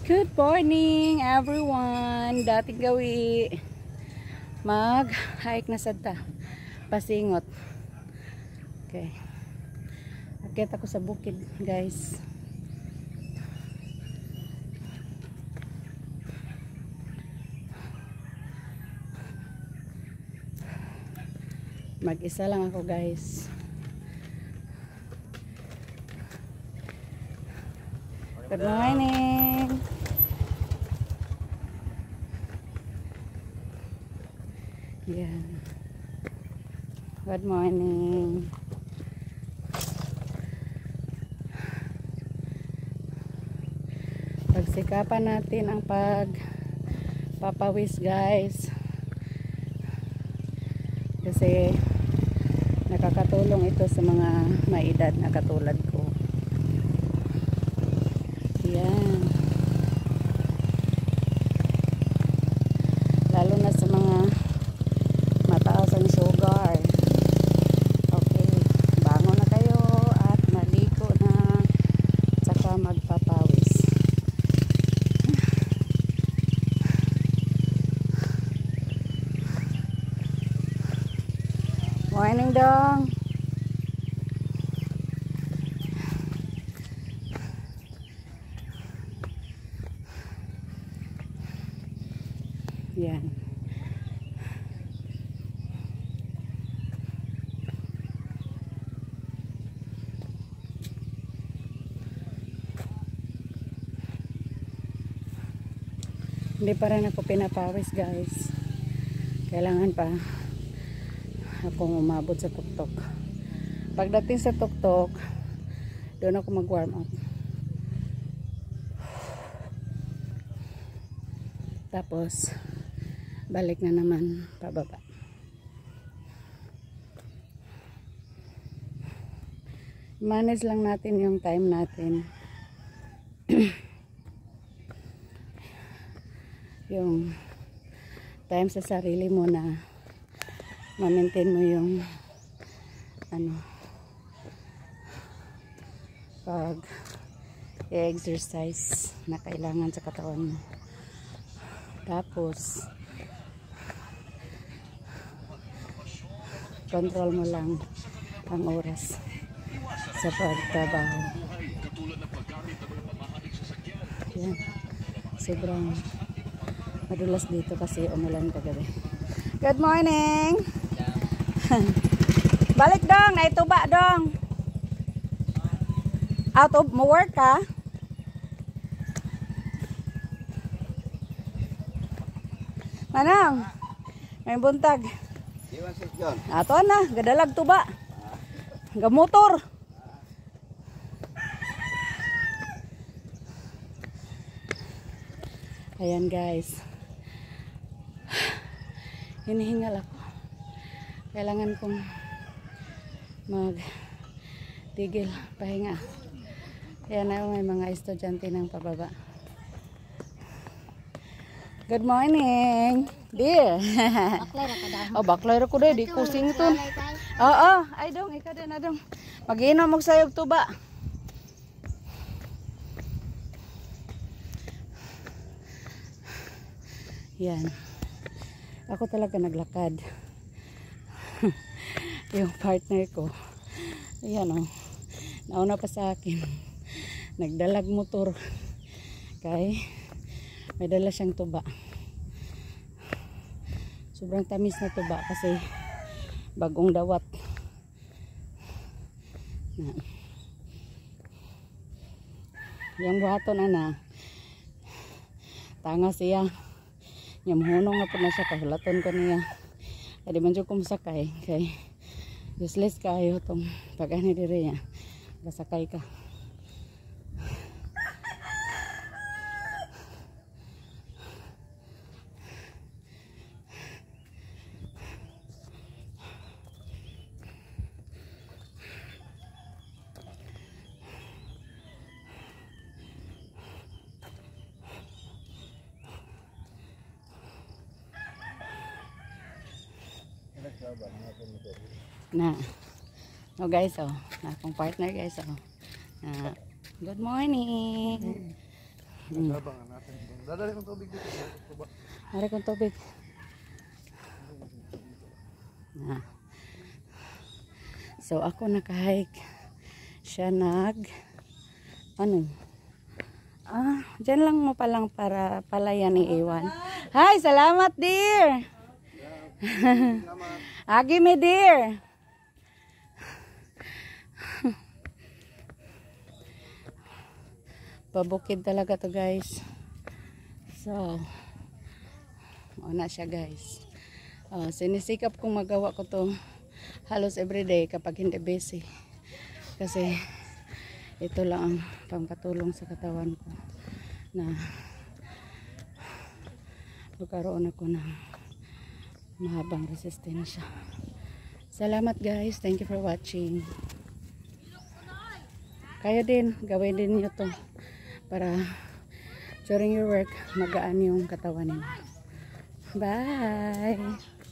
Good morning everyone. Dating gawi mag-hike na sad ta. Pasingot. Okay. Akit ako sa bukid, guys. Mag-isa lang ako, guys. Good morning. Yan. Good morning. Pagsikapan natin ang pagpapawis, guys. Kasi nakakatulong ito sa mga may edad na katulad ko. Yan. Lalo na sa mga mataas ang sugar. Okay, bangon na kayo at maligo na saka magpapawis. Morning dong. Yan. Hindi pa rin ako pinapawis, guys. Kailangan pa akong umabot sa tuktok. Pagdating sa tuktok, doon ako mag-warm up. Tapos balik na naman pababa. Manage lang natin yung time natin. Yung time sa sarili mo na ma-maintain mo yung pag i-exercise na kailangan sa katawan mo. Tapos control mo lang ang oras sa pagtrabaho. Yan. Sobrang madulas dito kasi umulan kagabi. Good morning. Balik dong, naituba dong. Out of mo work ka? Manang, may buntag. Ato na, gadalag tuba. Gamotor. Ayan, guys. Hinihingal ako. Kailangan kong magtigil, pahinga. Ayan na, may mga estudyante ng pababa. Good morning, dear. Baklay ra kada. Oh, baklay ra ko dai, di kusing ito. Oo, ay dong, ikaw din na dong. Mag-inom og sayog tuba. Yan. Ako talaga naglakad. Yung partner ko. Ayan oh. Nauna pa sa akin. Nagdalag motor. Kay may dala siyang tuba. Sobrang tamis na tuba kasi bagong dawat. Yung buhaton na tanga siya. Nyamhunong na po na siya. Kahulaton ko niya. Kaya man dyan kumasakay. Kaya useless kayo itong pag-ani diri niya. Kasakay ka. Na. Oh guys, oh. Na akong partner guys, oh. Good morning. Naglabangan natin. Dadali ng tubig dito. Hari kong tubig. Ah. So ako naka-hike. Siya dyan lang mo palang para palayan ni Iwan. Hi, salamat dear. Agi me dear. Pabukid talaga to guys. So, na siya guys. Sinisikap kong magawa ko to halos everyday kapag hindi busy. Kasi ito lang ang pangpatulong sa katawan ko na magkaroon ako ng mahabang resistensya. Salamat guys. Thank you for watching. Kayo din, gawin din nyo to para during your work magaan yung katawan niyo. Bye!